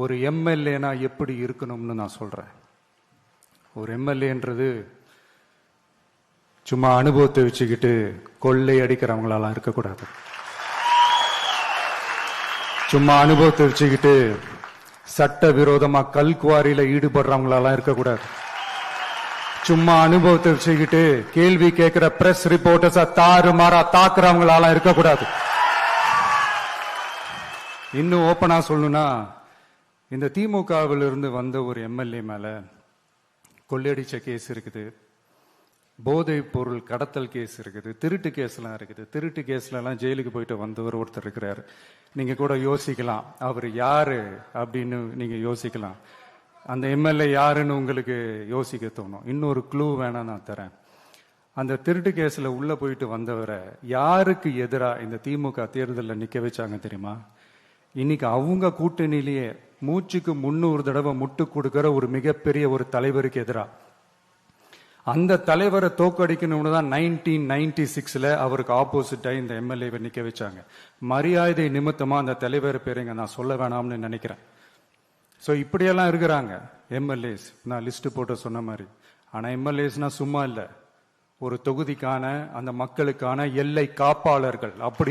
ஒரு எம்எல்ஏனா எப்படி இருக்கணும்னு நான் சொல்றேன். ஒரு எம்எல்ஏன்றது சும்மா அனுபவத்தை வச்சுக்கிட்டு கொள்ளை அடிக்கிறவங்களாலாம் இருக்கக்கூடாது. சும்மா அனுபவத்தை வச்சுக்கிட்டு சட்ட விரோதமா கல்குவாரியில ஈடுபடுறவங்களாலாம் இருக்கக்கூடாது. சும்மா அனுபவத்தை வச்சுக்கிட்டு கேள்வி கேட்கிற பிரஸ் ரிப்போர்ட்டர்ஸா தாறுமாறா தாக்குறவங்களாலாம் இருக்கக்கூடாது. இன்னும் ஓப்பனா சொல்லணும்னா, இந்த திமுகவில் இருந்து வந்த ஒரு எம்எல்ஏ மேல கொள்ளையடிச்ச கேஸ் இருக்குது, போதைப் பொருள் கடத்தல் கேஸ் இருக்குது, திருட்டு கேஸ்லாம் இருக்குது. திருட்டு கேஸ்ல எல்லாம் ஜெயிலுக்கு போயிட்டு வந்தவர் ஒருத்தர் இருக்கிறார். நீங்க கூட யோசிக்கலாம் அவர் யாரு அப்படின்னு. நீங்க யோசிக்கலாம் அந்த எம்எல்ஏ யாருன்னு உங்களுக்கு யோசிக்க தோணும். இன்னொரு க்ளூ வேணா நான் தரேன். அந்த திருட்டு கேஸ்ல உள்ள போயிட்டு வந்தவரை யாருக்கு எதிராக இந்த திமுக தேர்தலில் நிக்க வச்சாங்க தெரியுமா? இன்னைக்கு அவங்க கூட்டணியிலேயே மூச்சுக்கு 300 தடவை முட்டு கொடுக்கிற ஒரு மிகப்பெரிய ஒரு தலைவருக்கு எதிராக. அந்த தலைவரை தோக்கடிக்கணும்னு தான் 1996 அவருக்கு ஆப்போசிட்டா இந்த எம்எல்ஏவை நிக்க வச்சாங்க. மரியாதை நிமித்தமா அந்த தலைவர் பேருங்க நான் சொல்ல வேணாம்னு நினைக்கிறேன். ஸோ இப்படியெல்லாம் இருக்கிறாங்க எம்எல்ஏஸ், நான் லிஸ்ட் போட்டு சொன்ன மாதிரி. ஆனா எம்எல்ஏஸ்னா சும்மா இல்லை, ஒரு தொகுதிக்கான அந்த மக்களுக்கான எல்லை காப்பாளர்கள். அப்படி